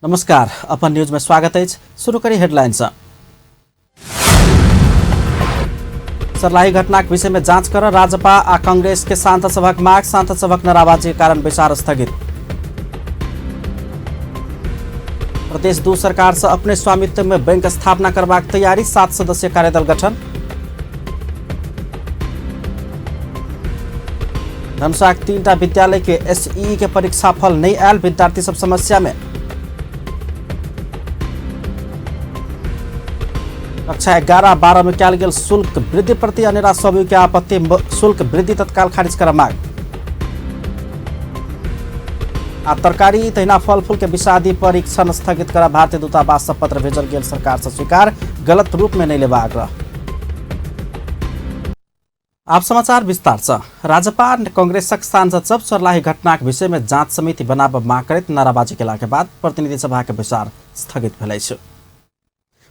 नमस्कार, अपन न्यूज में स्वागत है। शुरू करी हेडलाइंस। सर्लाही घटना के विषय में जांच कर राजपा आ कांग्रेस के सांसद सभक मांग। सांसद सभक नाराबाजी के कारण विचार स्थगित। प्रदेश 2 सरकार से अपने स्वामित्व में बैंक स्थापना करबाक तैयारी। 7 सदस्यीय कार्यदल गठन। धनुषाक 3टा विद्यालय के एसई के परीक्षा फल नहीं आयल। विद्यार्थी सब समस्या में। कक्षा 11-12 में कयल गेल शुल्क वृद्धि प्रति अनेरा सहयोग के आपत्ति। शुल्क वृद्धि तत्काल खारिज कर मांग। आ तरकारी तहिना फल फूल के विषादी परीक्षण स्थगित कर भारतीय दूतावास से पत्र भेजल गेल। सरकार से स्वीकार, गलत रूप में नहीं लेबा आग्रह। आप समाचार विस्तार से। राजपा कांग्रेसक सांसद सब सर्लाही घटना के विषय में जांच समिति बनाब मांग करैत नाराबाजी केला के बाद प्रतिनिधि सभा के विचार स्थगित भेलै छै।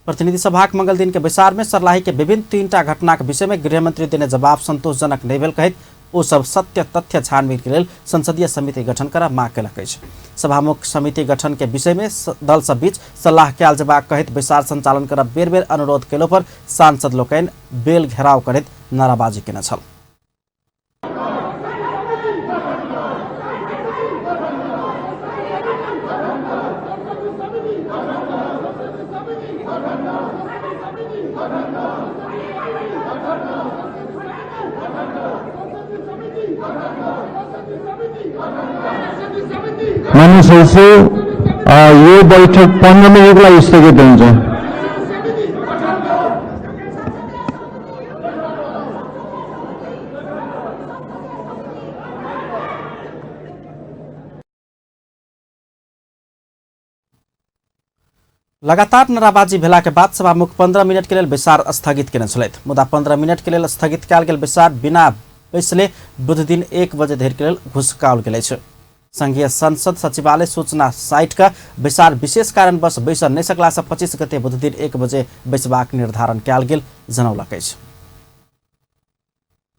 प्रतिनिधि सभा के मंगल दिन के विचार में सर्लाही के विभिन्न 3टा घटना के विषय में गृहमंत्री देने जवाब संतोषजनक नहीं भेल कहैत ओ सब सत्य तथ्य छानबीन के लेल संसदीय समिति गठन कर मांग केलक अछि। सभामुख समिति गठन के विषय में दल सब बीच सलाह कयल जेबाक कहैत विचार संचालन कर बेर बेर अनुरोध केलो पर सांसद लोकनि बेल घेराव करैत नाराबाजी केने छल। मानिसहरू से यो बैठक 15 मिनटको लागि स्थगित हुन्छ। लगातार नाराबाजी भेला के बाद सभामुख 15 मिनट के लेल विचार स्थगित केने छलथि। मुदा 15 मिनट के लेल स्थगित कयल गेल विचार बिना बैसले बुध दिन 1 बजे धरि के लेल घुसकाओल गेल अछि। संघीय संसद सचिवालय सूचना साइट का विचार विशेष कारणवश बैस नहीं सकला से 25 गते बुध दिन 1 बजे बैसबाक निर्धारण कयल गेल जनौलक अछि।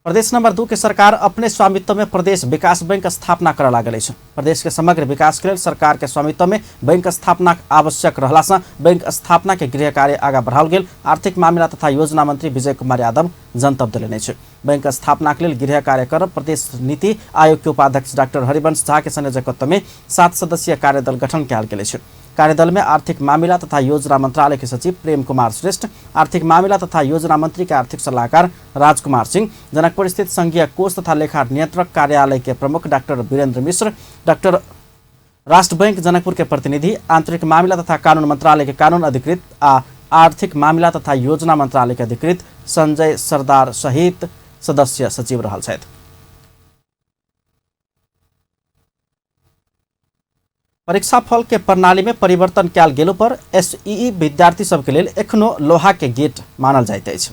प्रदेश नंबर 2 के सरकार अपने स्वामित्व में प्रदेश विकास बैंक स्थापना कर लागल अछि। प्रदेश के समग्र विकास के लेल सरकार के स्वामित्व में बैंक स्थापना आवश्यक रहला से बैंक स्थापना के गृह कार्य आगा बढ़ाओल गेल। आर्थिक मामला तथा योजना मंत्री विजय कुमार यादव जनतब देलनि अछि। बैंक स्थापना के लेल गृह कार्य कर प्रदेश नीति आयोग के उपाध्यक्ष डॉक्टर हरिवंश झा के संयोजकत्व में 7 सदस्यीय कार्यदल गठन कयल गेल अछि। कार्यदल में आर्थिक मामला तथा योजना मंत्रालय के सचिव प्रेम कुमार श्रेष्ठ, आर्थिक मामला तथा योजना मंत्री के आर्थिक सलाहकार राजकुमार सिंह, जनकपुर स्थित संघीय कोष तथा लेखा नियंत्रक कार्यालय के प्रमुख डॉक्टर वीरेंद्र मिश्र, डॉक्टर राष्ट्र बैंक जनकपुर के प्रतिनिधि, आंतरिक मामला तथा कानून मंत्रालय के कानून अधिकृत आ आर्थिक मामला तथा योजना मंत्रालय के अधिकृत संजय सरदार सहित सदस्य सचिव रहल छथि। परीक्षा फल के प्रणाली में परिवर्तन कयल गेलो पर एसई विद्यार्थी सबके लेल एखनो लोहा के गेट मानल जाइत अछि।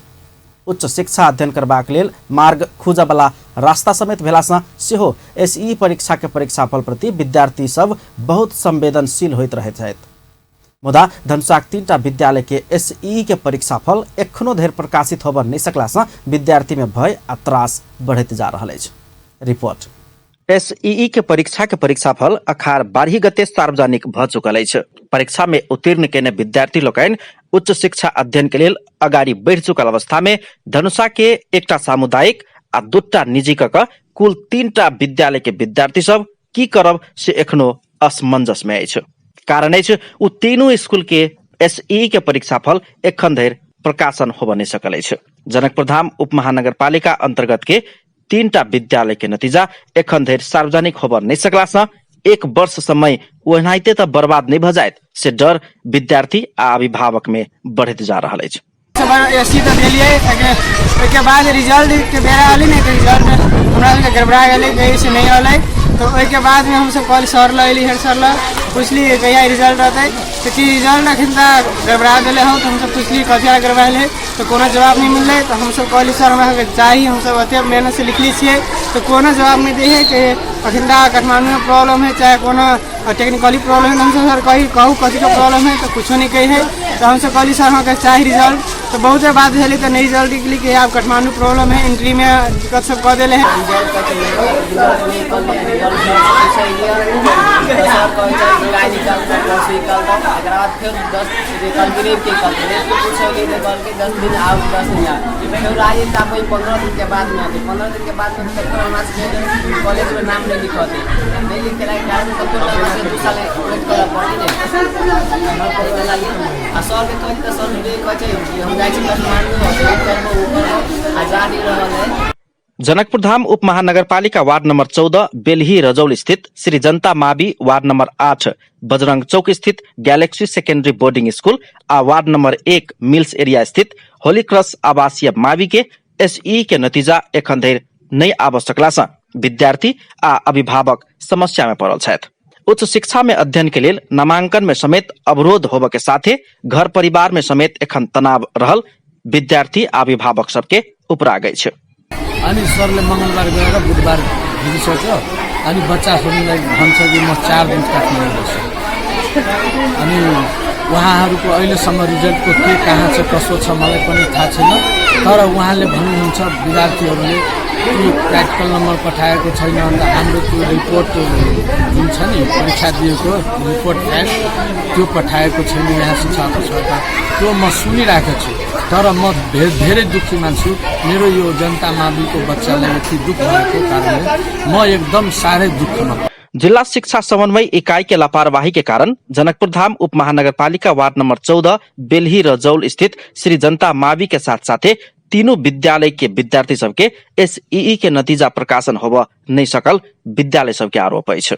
उच्च शिक्षा अध्ययन करबाक लेल मार्ग खोजऽ वाला रास्ता समेत भेला सँ सेहो एसई परीक्षा के परीक्षाफल प्रति विद्यार्थी सब बहुत संवेदनशील होइत रहैत छथि। मुदा धनुषाक 3टा विद्यालय के एसई के परीक्षाफल एखनो धरि प्रकाशित होबऽ नहि सकला सँ विद्यार्थी में भय आ त्रास बढ़ैत जा रहल अछि। रिपोर्ट। एसई के परीक्षाफल अखार 12 गते सार्वजनिक भ चुकल अछि। परीक्षा में उत्तीर्ण केने विद्यार्थी लोकनि उच्च शिक्षा अध्ययन के लेल अगाडि बढ़ि चुकल अवस्था में धनुषा के एकटा सामुदायिक आ 2टा निजी कऽ कुल 3टा विद्यालय के विद्यार्थी सब की करब से एखनो असमंजस में अछि। कारण अछि उ तीनू स्कूल के एसई के परीक्षाफल एखन धरि प्रकाशन होबऽ नहि सकल अछि। जनकपुर धाम उप महानगरपालिका अंतर्गत के 3टा विद्यालय के नतीजा एखन धरि सार्वजनिक होबऽ नहि सकला सँ 1 वर्ष समय ओनाहिते तऽ बर्बाद नहीं भ जायत से डर विद्यार्थी आ अभिभावक में बढ़त जा रहल अछि। बाद रिजल्ट के बेरा आली नहीं तो रिजल्ट हमरा के गड़बड़ा गेलै, कहीं से नहीं आलै। तो ओके बाद में हम सब कॉल सर लैली, हेड सर ल पूछली कहिया रिजल्ट रहतै तो कि रिजल्ट अखन तक गड़बड़ा गेलै हो। तो हम सब पूछली कथिया गड़बड़ालै तो कोनो जवाब नहीं मिललै। तो हम सब कहली सर हमरा के चाहिए, हम सब एते मेहनत से लिखली छियै तो कोनो जवाब नहीं दै है कि अखन तक काठमांडू में प्रॉब्लम है चाहे कोनो टेक्निकली प्रॉब्लम है। हम सब सर कहू कथी का प्रॉब्लम है तो कुछो नहीं कही है। तो हम सब कहली सर हमरा के चाहिए रिजल्ट तो बहुत बात भेली तो नहीं रिजल्ट निकली कि अब काठमांडू प्रॉब्लम है, एंट्री में दिक्कत सब कह दिले हैं। कॉलेज में नाम नहीं लिखते, नहीं लिखे कारण सर के कहते सर हम जाए काठमांडू। जनकपुर धाम उप महानगरपालिका वार्ड नंबर 14 बेलही रजौल स्थित श्री जनता मावि, वार्ड नंबर 8 बजरंग चौक स्थित गैलेक्सी सेकेंडरी बोर्डिंग स्कूल आ वार्ड नंबर 1 मिल्स एरिया स्थित होली क्रॉस आवासीय मावि के SEE के नतीजा एखन धरि नहीं आबि सकला सँ विद्यार्थी आ अभिभावक समस्या में पड़ल छथि। उच्च शिक्षा में अध्ययन के लेल नामांकन में समेत अवरोध होबे के साथे घर परिवार में समेत एखन तनाव रहल विद्यार्थी आ अभिभावक सबके उपरा गई छ। अनि सरले मंगलबार गएर बुधबार दिइसक्यो अनि बच्चाहरूलाई भन्छ कि म 4 दिन काठमाडौँ बस्छु। अनि उहाँहरूको अहिलेसम्म रिजल्टको के कहाँ छ कसो छ मलाई पनि थाहा छैन, तर उहाँले भन्नुहुन्छ विद्यार्थीहरूले त्यो प्र्याक्टिकल नम्बर पठाएको छैन, अन्त हाम्रो त्यो रिपोर्ट जुन छ नि परीक्षा दिएको रिपोर्ट त्यो पठाएको छैन यहाँ शिक्षा सरकार। त्यो म सुनिरहेको छु, तर म धेरै दुःखी मान्छु। मेरो यो जनता माविको बच्चालाई यति दुःख भएको कारणले म एकदम साह्रै दुःखमा। जिला शिक्षा समन्वय इकाई के लापरवाही के कारण जनकपुर धाम उप महानगरपालिका वार्ड नंबर 14 बेलही रजौल स्थित श्री जनता मावि के साथ साथे तीनों विद्यालय के विद्यार्थी सबके SEE के नतीजा प्रकाशन होब नहीं सकल विद्यालय सबके आरोप अछि।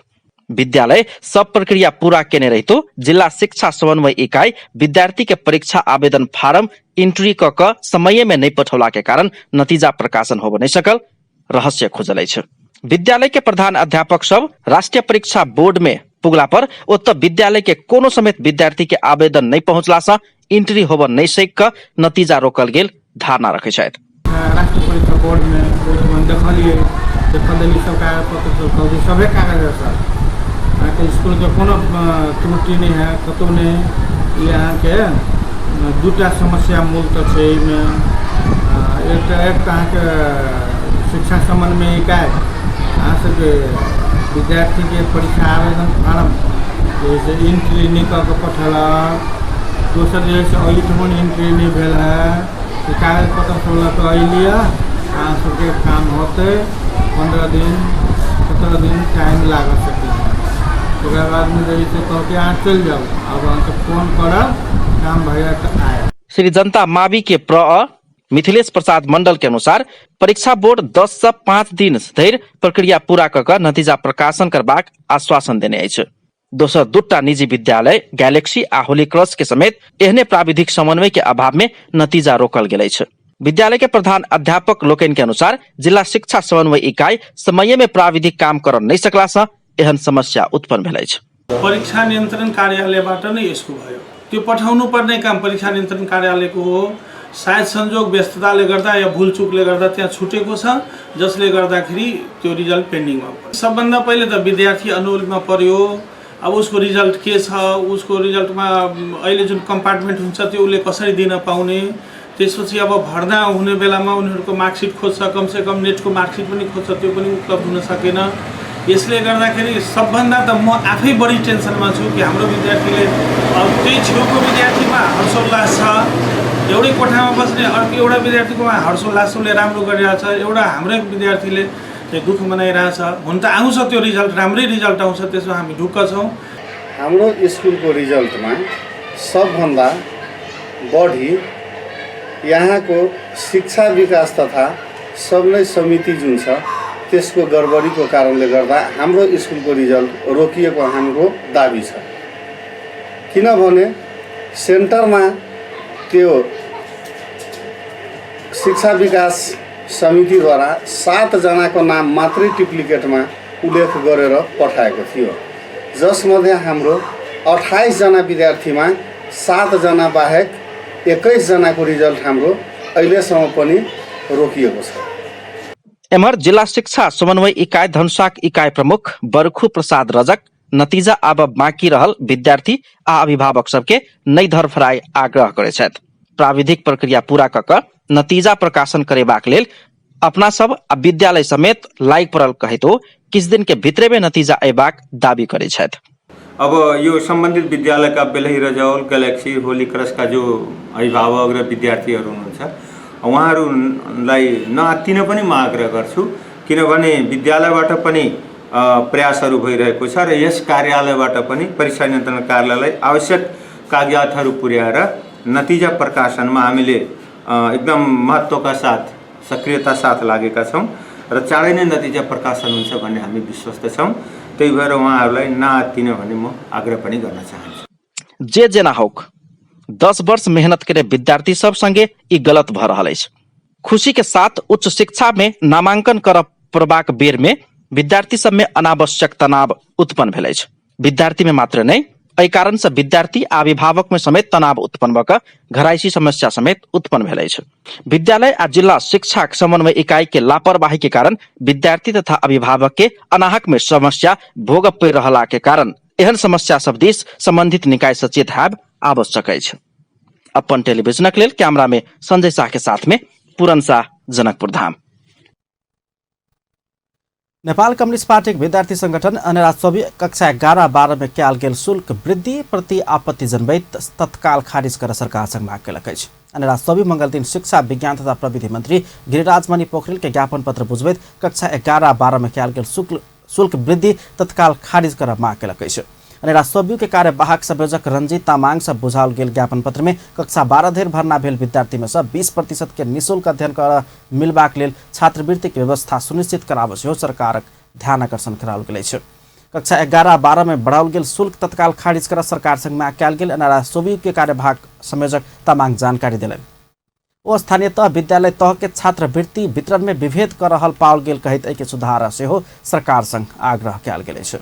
विद्यालय सब प्रक्रिया पूरा केने रहितो जिला शिक्षा समन्वय इकाई विद्यार्थी के परीक्षा आवेदन फार्म एंट्री क समय में नहीं पठौला के कारण नतीजा प्रकाशन होब नहीं सकल रहस्य खुजल अछि। विद्यालय के प्रधान अध्यापक सब राष्ट्रीय परीक्षा बोर्ड में पुगला पर ओत विद्यालय के कोनो समेत विद्यार्थी के आवेदन नहीं पहुंचला सँ एंट्री होब नहीं सक नतीजा रोकल गेल धारणा रखे छथि। राष्ट्रीय परीक्षा बोर्ड में देखलिए सब कागज सभी कागज है, स्कूल के कोनो त्रुटि नहीं है, कतौ नहीं। यहाँ के दूटा समस्या मूल तो है में एक अहाँ के शिक्षा समन्वय इकाई अहाँ सबके विद्यार्थी के परीक्षा आवेदन फार्म जैसे एंट्री नहीं करके पठेलक, दोसर जैसे अहिठमन एंट्री नहीं भेल है, कागज पत्र सब तो अलिए अहाँ सबके काम होते 15 दिन 17 दिन टाइम लाग सके। ओकरा बाद में जैसे कह के अहाँ चल जाओ, अब अहाँ फोन करब काम भैया आए। श्री जनता मावि के मिथिलेश प्रसाद मंडल के अनुसार परीक्षा बोर्ड 10 से 5 दिन धरि प्रक्रिया पूरा क नतीजा प्रकाशन करबाक आश्वासन देने अछि। दोसर दूटा निजी विद्यालय गैलेक्सी आ होली क्रॉस के समेत एहने प्राविधिक समन्वय के अभाव में नतीजा रोकल गेल अछि। विद्यालय के प्रधान अध्यापक लोकन के अनुसार जिला शिक्षा समन्वय इकाई समय में प्राविधिक काम कर नहीं सकला सँ एहन समस्या उत्पन्न भेल अछि। परीक्षा नियन्त्रण कार्यालयबाट नै यसको भयो, त्यो पठाउनु पर्ने काम परीक्षा नियन्त्रण कार्यालयको हो। सायद संजोग व्यस्तताले गर्दा या भुलचुकले गर्दा त्यहाँ छुटेको छ, जसले गर्दाखेरि त्यो रिजल्ट पेन्डिङमा पर्यो। सबभन्दा पहिले त विद्यार्थी अनुकूलमा पर्यो। अब उसको रिजल्ट के छ, उसको रिजल्टमा अहिले जुन कम्पार्टमेन्ट हुन्छ त्यो उसले कसरी दिन पाउने, त्यसपछि अब भर्ना हुने बेलामा उनीहरूको मार्कसिट खोज्छ, कमसे कम नेटको मार्कसिट पनि खोज्छ, त्यो पनि उपलब्ध हुन सकेन। यसले गर्दाखेरि सबभन्दा त म आफै बढी टेन्सनमा छु कि हाम्रो विद्यार्थीले अब त्यही छेउको विद्यार्थीमा हर्षोल्लास छ, एउटै कोठामा बस्ने अर्को एउटा विद्यार्थीकोमा हर्षोल्लासले राम्रो गरिरहेछ, एउटा हाम्रै विद्यार्थीले चाहिँ दुःख मनाइरहेछ। हुन त आउँछ त्यो रिजल्ट, राम्रै रिजल्ट आउँछ, त्यसमा हामी ढुक्क छौँ। हाम्रो स्कुलको रिजल्टमा सबभन्दा बढी यहाँको शिक्षा विकास तथा सबलै समिति जुन छ त्यसको गडबडीको कारणले गर्दा हाम्रो स्कुलको रिजल्ट रोकिएको हाम्रो दाबी छ। किनभने सेन्टरमा त्यो शिक्षा विकास समितिद्वारा 7 जनाको नाम मात्रै टिप्लिकेटमा उल्लेख गरेर पठाएको थियो, जसमध्ये हाम्रो 28 जना विद्यार्थीमा 7 जना बाहेक 21 जनाको रिजल्ट हाम्रो अहिलेसम्म पनि रोकिएको छ। एमहर जिला शिक्षा समन्वय इकाई धनुषाक इकाई प्रमुख बरखु प्रसाद रजक नतीजा अब बाँकी रहल विद्यार्थी आ अभिभावक सबके नहीं धरफराई आग्रह करे छथि। प्राविधिक प्रक्रिया पूरा कऽ कऽ नतीजा प्रकाशन करेबाक लेल अपना सब आ विद्यालय समेत लागि पड़ल कहितो किछु दिन के भित्रै में नतीजा अयबाक दावी करै छथि। अब यो सम्बन्धित विद्यालयका बेलही रजौल, ग्यालेक्सी, होली क्रसका जो अभिभावक र विद्यार्थीहरू हुनुहुन्छ उहाँहरूलाई नआत्तिन पनि म आग्रह गर्छु, किनभने विद्यालयबाट पनि प्रयासहरू भइरहेको छ र यस कार्यालयबाट पनि परीक्षा नियन्त्रण कार्यालयलाई आवश्यक कागजातहरू पुर्याएर नतिजा प्रकाशनमा हामीले एकदम महत्त्वका साथ सक्रियता साथ लागेका छौँ र चाँडै नै नतिजा प्रकाशन हुन्छ भन्ने हामी विश्वस्त छौँ। त्यही भएर उहाँहरूलाई नआत्तिन भन्ने म आग्रह पनि गर्न चाहन्छु। जे जेना होक 10 वर्ष मेहनत करे विद्यार्थी सब संगे ई गलत भ रहल अछि। खुशी के साथ उच्च शिक्षा में नामांकन कर पड़बाक बेर में विद्यार्थी सब में अनावश्यक तनाव उत्पन्न भेल अछि। विद्यार्थी में मात्र नहीं, एहि कारण से विद्यार्थी आ अभिभावक में समेत तनाव उत्पन्न भऽ घरायसी समस्या समेत उत्पन्न भेल अछि। विद्यालय आ जिला शिक्षा समन्वय इकाई के लापरवाही के कारण विद्यार्थी तथा अभिभावक के अनाहक में समस्या भोग पड़ि रहला के कारण एहन समस्या सब दिस संबंधित निकाय सचेत हैब आवश्यक अछि। अपन टेलीविजनक लेल कैमरा में संजय शाह के साथ में पूरन शाह, जनकपुर धाम। नेपाल कम्युनिस्ट पार्टी विद्यार्थी संगठन अनेराजसोभी कक्षा 11-12 में कयल गेल शुल्क वृद्धि प्रति आपत्ति जनबैत तत्काल खारिज कर सरकार संग माग कयलक अछि। अनेराजसोभी मंगल दिन शिक्षा विज्ञान तथा प्रविधि मंत्री गिरिराजमणि पोखरेल के ज्ञापन पत्र बुझबैत कक्षा 11-12 में कयल गेल शुल्क वृद्धि तत्काल खारिज कर माग कयलक अछि। अनेराजसोभी के कार्यवाहक संयोजक रंजीत तामाङ से बुझाओल गेल ज्ञापन पत्र में कक्षा 12 धरि भर्ना भेल विद्यार्थी में से 20% के निःशुल्क अध्ययन कर मिलबाक लेल छात्रवृत्ति के व्यवस्था सुनिश्चित कराबय सेहो सरकारक ध्यान आकर्षण कराओल गेल अछि। कक्षा 11-12 में बढ़ाओल गेल शुल्क तत्काल खारिज कर सरकार संग माग कयल गेल अनेराजसोभी के कार्यवाहक संयोजक तामाङ जानकारी देलनि। ओ स्थानीय तह विद्यालय तह के छात्रवृत्ति वितरण में विभेद कर रहल पाओल गेल कहैत एहि के सुधार सेहो सरकार संग आग्रह कयल गेल अछि।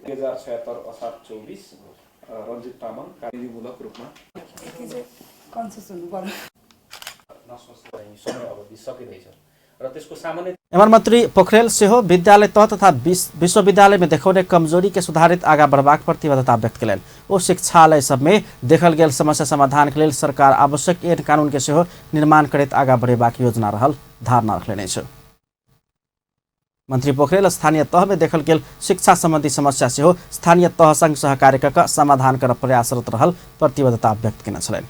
2076 असार 24 रञ्जित तामाङ कार्यमूलक रूपमा समय अवधि सकिँदैछ र त्यसको सामान्य एमआर मन्त्री पोखरेल सेहो विद्यालय तह तथा विश्वविद्यालय में देखाउने कमजोरी के सुधारित आगा बढ़बाक प्रतिबद्धता व्यक्त कयलनि। ओ शिक्षालय सब में देखल गेल समस्या समाधान के लेल सरकार आवश्यक ऐन कानून के सेहो निर्माण करैत आगा बढ़ेबाक योजना रहल धारणा रखने छ। मंत्री पोखरेल स्थानीय तह में देखल गेल शिक्षा संबंधी समस्या सेहो स्थानीय तह संग सहकार्य कर समाधान कर प्रयासरत रहल प्रतिबद्धता व्यक्त केने छलनि।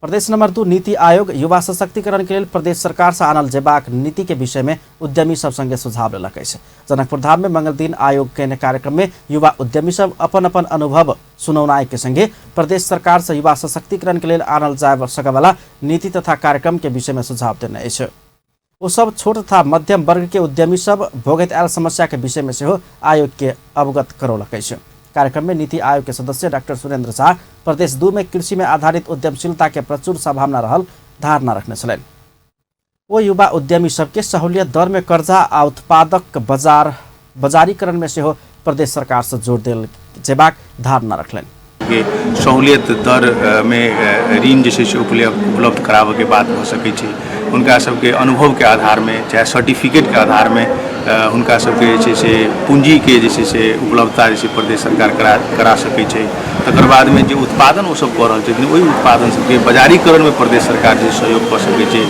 प्रदेश नंबर 2 नीति आयोग युवा सशक्तिकरण के लिए प्रदेश सरकार से आनल जेबाक नीति के विषय में उद्यमी सब संगे सुझाव लेलक अछि। जनकपुर धाम में मंगल दिन आयोग के कार्यक्रम में युवा उद्यमी सब अपन अपन अनुभव सुनौनाई के संगे प्रदेश सरकार से युवा सशक्तिकरण के लिए आनल जाय सकयवला नीति तथा कार्यक्रम के विषय में सुझाव देने अछि। वो सब छोट तथा मध्यम वर्ग के उद्यमी सब भोगैत आयल समस्या के विषय में सेहो आयोग के अवगत करौलक अछि। कार्यक्रम में नीति आयोग के सदस्य डॉक्टर सुरेंद्र शाह प्रदेश 2 में कृषि में आधारित उद्यमशीलता के प्रचुर संभावना रहल धारणा रखने छलनि। वो युवा उद्यमी सबके सहूलियत दर में कर्जा आ उत्पादक बाजारीकरण में सेहो प्रदेश सरकार से जोड़ देल जेबाक धारणा रखलनि। सहूलियत दर में ऋण जैसे उपलब्ध कराबे के बात हो सके छै। उनका सबके अनुभव के आधार में चाहे सर्टिफिकेट के आधार में उनका सबके जे से पूंजी के जैसे से उपलब्धता जैसे प्रदेश सरकार करा सके छै। तकर बाद में जो उत्पादन वो सब कर रहल छै वही उत्पादन सबके बाजारीकरण में प्रदेश सरकार जे सहयोग कर सके छै।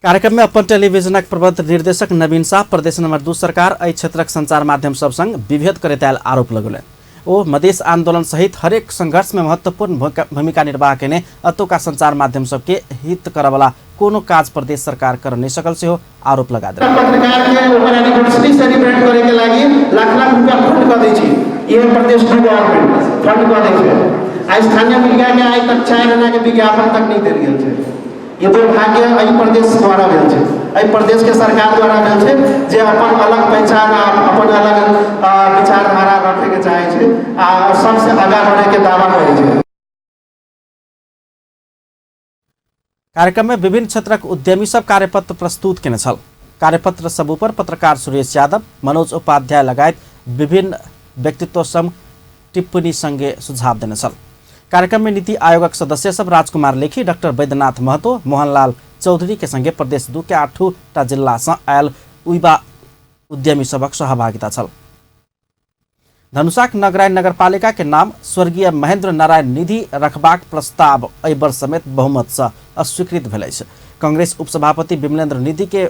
कार्यक्रम में अपन टेलीविजनक प्रबंध निर्देशक नवीन शाह प्रदेश नंबर 2 सरकार एहि क्षेत्रक संचार माध्यम सब संग विभेद करैत आयल आरोप लगौलनि। ओ मधेश आंदोलन सहित हरेक संघर्ष में महत्वपूर्ण भूमिका निर्वाह केने अतुका संचार माध्यम सबके हित करवला कोनो काज प्रदेश सरकार कर नहीं सकल सेहो आरोप लगा देलक। पत्रकार के ओकर एनिवर्सरी सेलिब्रेट करे के लागि लाख रुपया फंड कर दै छै। ई प्रदेश गवर्नमेंट फंड कर दै छै। आ स्थानीय मीडिया के आइ तक 4 आना के विज्ञापन तक नहीं देल गेल छै। ये दुर्भाग्य एहि प्रदेश द्वारा भेल छै। एहि प्रदेश के सरकार द्वारा भेल छै जे अपन अलग पहचान अपन अलग विचारधारा रखे के चाहे छै आ सबसे आगा बढ़े के दावा करे छै। कार्यक्रम में विभिन्न क्षेत्रक उद्यमी सब कार्यपत्र प्रस्तुत केने छल। कार्यपत्र सब ऊपर पत्रकार सुरेश यादव, मनोज उपाध्याय लगायत विभिन्न व्यक्तित्व सब टिप्पणी संगे सुझाव देने छल। कार्यक्रम में नीति आयोगक सदस्य सब राजकुमार लेखी, डॉक्टर वैद्यनाथ महतो, मोहनलाल चौधरी के संगे प्रदेश 2 के 8टा जिला से आयल युवा उद्यमी सबक सहभागिता छल। धनुषाक नगरायन नगरपालिका के नाम स्वर्गीय महेंद्र नारायण निधि रखबाक प्रस्ताव एहि वर्ष समेत बहुमत से अस्वीकृत भेल अछि। कांग्रेस उपसभापति विमलेंद्र निधि के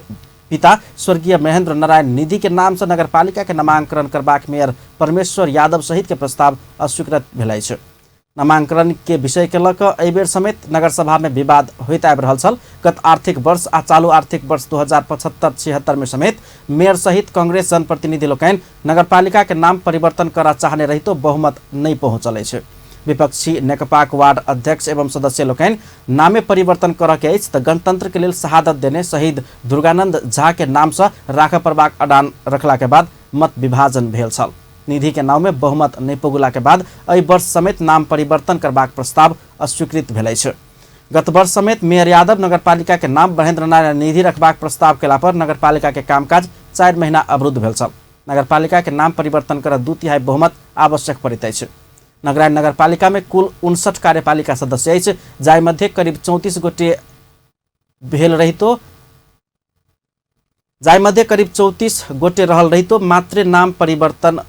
पिता स्वर्गीय महेंद्र नारायण निधि के नाम से नगरपालिका के नामांकन करबाक मेयर परमेश्वर यादव सहित के प्रस्ताव अस्वीकृत भेल अछि। नामांकन के विषय के लऽ कऽ एहि बेर समेत नगरसभा में विवाद होइत आबि रहल छल। गत आर्थिक वर्ष आ चालू आर्थिक वर्ष 2075-76 में समेत मेयर सहित कांग्रेस जनप्रतिनिधि लोकनि नगरपालिका के नाम परिवर्तन करा चाहने रहितो बहुमत नहीं पहुंचल अछि। विपक्षी नेकपाक वार्ड अध्यक्ष एवं सदस्य लोकनि नामे परिवर्तन करऽ के अछि तऽ गणतंत्र के लेल शहादत देने शहीद दुर्गानंद झा के नाम से राखऽ पड़बाक अडान रखला के बाद मत विभाजन भेल छल। निधि के नाम में बहुमत नहीं पुगला के बाद एहि वर्ष समेत नाम परिवर्तन करबाक प्रस्ताव अस्वीकृत भेल अछि। गत वर्ष समेत मेयर यादव नगरपालिका के नाम महेंद्र नारायण निधि रखबाक प्रस्ताव केला पर नगरपालिका के कामकाज 4 महीना अवरुद्ध भेल छल। नगरपालिका के नाम परिवर्तन करऽ 2/3 बहुमत आवश्यक पड़ैत अछि। नगरायन नगरपालिका में कुल 59 कार्यपालिका सदस्य अछि, जाहि मध्ये करीब 34 गोटे भेल रहितो जाहि मध्ये करीब 34 गोटे रहल रहितो मात्र नाम परिवर्तन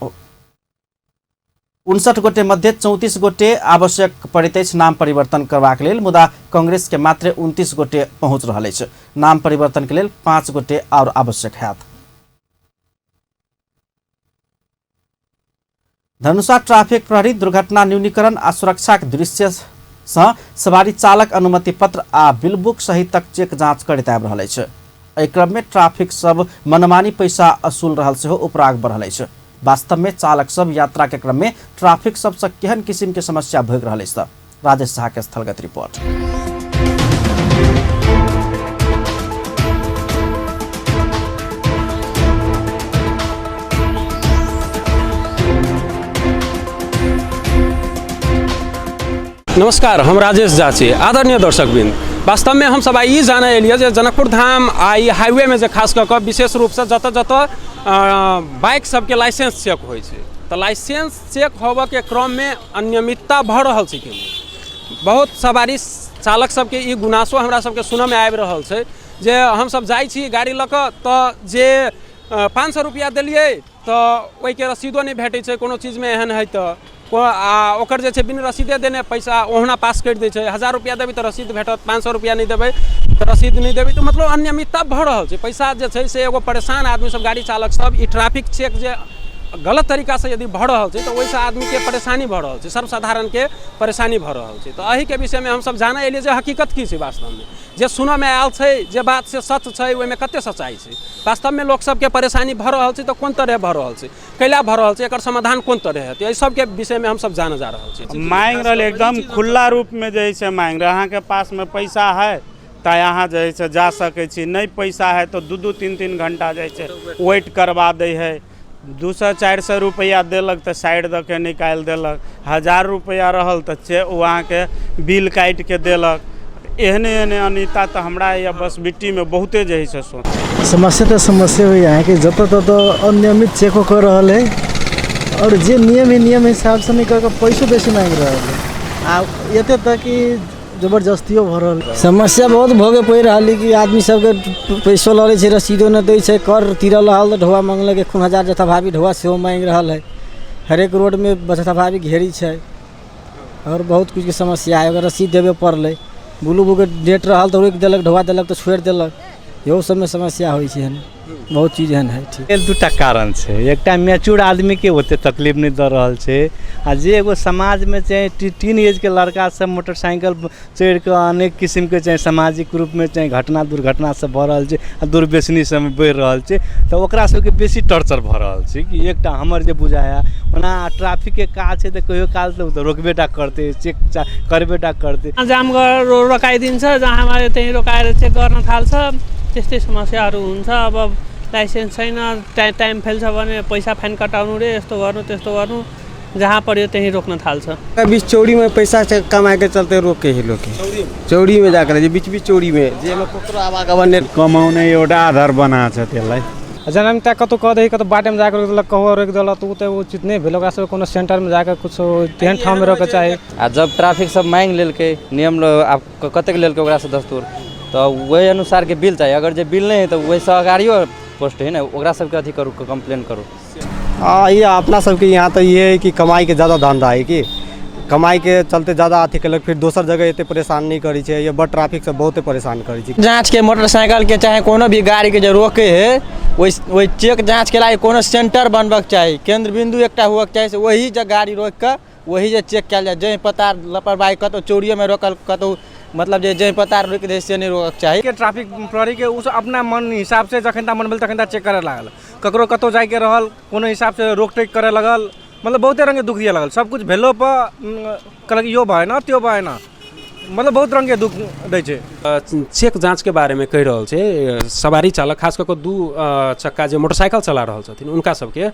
59 गोटे मध्ये 34 गोटे आवश्यक पड़ैत अछि नाम परिवर्तन करबाक लेल, मुदा कांग्रेस के मात्र 29 गोटे पहुंच रहल अछि। नाम परिवर्तन के लेल 5 गोटे और आवश्यक हैत। धनुषा ट्राफिक प्रहरी दुर्घटना न्यूनीकरण आ सुरक्षाक दृश्य सँ सवारी चालक अनुमति पत्र आ बिलबुक सहितक चेक जांच करैत आबि रहल अछि। एहि क्रम में ट्राफिक सब मनमानी पैसा असुल रहल सेहो उपराग बढ़ल अछि। वास्तव में चालक सब यात्रा के क्रम में ट्राफिक सबसे केहन किसिम के समस्या भोग रहल अछि। राजेश शाह के स्थलगत रिपोर्ट। नमस्कार, हम राजेश झा छी। आदरणीय दर्शकवृंद, वास्तव में हम सब आई जाने एलिए जे जनकपुर धाम आई हाईवे में जे खास कऽ विशेष रूप से जतऽ बाइक सबके लाइसेंस चेक होइ छै, तऽ लाइसेंस चेक होबऽ के क्रम में अनियमितता भऽ रहल छै। बहुत सवारी चालक सबके ई गुनासो हमरा सबके सुनऽ में आबि रहल छै जे हम सब जाइ छी गाड़ी लऽ कऽ तऽ जे 500 रुपया देलियै तऽ ओहि के रसीदो नहीं भेटै छै। कोनो चीज में एहन है तऽ ओकर जे छै बिन रसीदे देने पैसा ओहना पास कर दै छै। 1000 रुपया देबै तऽ रसीद भेटत, 500 रुपया नहीं देबै तऽ रसीद नहीं देबै। तो मतलब अनियमितता भऽ रहल छै। पैसा जे छै से एगो परेशान आदमी सब गाड़ी चालक सब ई ट्रैफिक चेक जे गलत तरीका से यदि भऽ रहल छै तऽ ओहिसँ आदमी के परेशानी भऽ रहल छै, सर्वसाधारण के परेशानी भऽ रहल छै। तऽ एहि के विषय में हम सब जाने एलिए जे हकीकत की छै। वास्तव में जे सुनऽ में आयल छै, जे बात से सच छै, ओहिमे कते सच्चाई छै। वास्तव में लोक सबके परेशानी भऽ रहल छै तऽ कोन तरह भऽ रहल छै, कैला भऽ रहल छै, एकर समाधान कोन तरह हेतै, एहि सब के विषय में हम सब जाने जा रहल छी। मांग रहल एकदम खुला रूप में जे छै मांग रहे। अहाँ के पास में पैसा है तऽ अहाँ जे छै जा सकै छी, नहीं पैसा है तो 2-2 3-3 घंटा जे छै वेट करवा दै है। 200-400 रुपया देलक तऽ साइड दऽ के निकालि देलक। 1000 रुपया रहल तऽ वहाँ के बिल काटि के देलक। एहने एहने अनिता तो हमरा या बस बिट्टी में बहुते जे है समस्या तो समस्या हुई है कि जत तत अनियमित चेको कर रहा है और जे नियम हिसाब से नहीं करके पैसों बेसी मांग रहा है। आ एते तक कि जबरदस्तियों भ रहा। समस्या बहुत भोगे पड़ रहा है कि आदमी सबके पैसो लगे छै, रसीदो न दै छै, कर तीरल रहल तऽ ढोआ मांगलक 1000 जथा भाभी ढोआ सेहो मांग रहा है। हरेक रोड में जथा भाभी घेरी छै और बहुत कुछ के समस्या है। अगर रसीद देवे पड़ल, ब्लू बुक डेट रहा तो रोक देलक, ढोआ देलक तो छोड़ देलक, इहो सब में समस्या होइ छै। बहुत चीज एहन है। ठीक, 2टा कारण छै। एकटा मैच्योर आदमी के ओते तकलीफ नहीं दे रहल छै, आ जे एगो समाज में चाहे टीन एज के लड़का सब मोटरसाइकिल चढ़ के अनेक किस्म के चाहे सामाजिक रूप में चाहे घटना दुर्घटना सब भऽ रहल छै, दुर्व्यसनी सब बढ़ि रहल छै, तो ओकरा सबके बेसी टॉर्चर भऽ रहल छै। कि एकटा हमर जे बुझाया ओना ट्रैफिक के काज छै तऽ कहियो काल तो रोकबेटा करते, चेक करबेटा करते। जाम रोकाइदिन्छ, जहाँ हमारे त्यही रोकाएर चेक गर्न थाल्छ, त्यस्तै समस्याहरू हुन्छ। अब लाइसेन्स छैन, टाइम फेल्छ भने पैसा फाइन कटाउनु रे, यस्तो गर्नु त्यस्तो गर्नु, जहाँ पड्यो त्यही रोक्न थाल्छ। बीच चौड़ी में पैसा कमाए के चलते रोक के ही लोग चौड़ी में जाकर बीच चौड़ी में जे ककरो आवागमन कमाउने एउटा आधार बना छ त्यसलाई। जनता कतौ कह दे कतौ बाटे में जाकर रोक देलक, कहो रोक देलक तो वो उचित नहीं भेल। ओकरा सब कोनो सेंटर में जाकर कुछ तेहन ठाम में रोके चाही। आ जब ट्रैफिक सब मांग लेलकै नियम आप कतेक लेलकै ओकरा से दस्तूर, तो वही अनुसार के बिल चाहिए। अगर जे बिल नहीं है तो वही से अगाड़ियो पोस्ट है ना, ओकरा सबके अथी करू, कंप्लेन करू। ये अपना सबके यहाँ तो ये है कि कमाई के ज़्यादा धंधा है कि कमाई के चलते ज़्यादा अथी कलक फिर दोसर जगह एते परेशान नहीं करी छे। ये बड़ ट्रैफिक से बहुते परेशान करी छे। जांच के मोटरसाइकिल के चाहे कोनो भी गाड़ी के जो रोके है वही चेक जांच के लिए कोनो सेंटर बनबक चाहिए, केंद्र बिंदु एकटा हुआ चाहिए। वही जगह गाड़ी रोक कर वही जे चेक किया जाए। जै पता लापरवाही कतो चोरियों में रोकल कतो मतलब जे पता रोक दे से नहीं रोकक चाहिए। के ट्रैफिक प्रहरी के उस अपना मन हिसाब से जखन मन भेल तखन चेक करे लागल, ककरो कतो जाय के रहल कोनो हिसाब से रोक टोक करे लगल, मतलब बहुते रंग के दुख दिए लगल। सब कुछ भेलो पर कहलक यो भएन त्यो भएन, मतलब बहुत रंग के दुख दै छै। चेक जांच के बारे में कह रहल छै सवारी चालक खास करके 2 चक्का जो मोटरसाइकिल चला रहल छथिन उनका सबके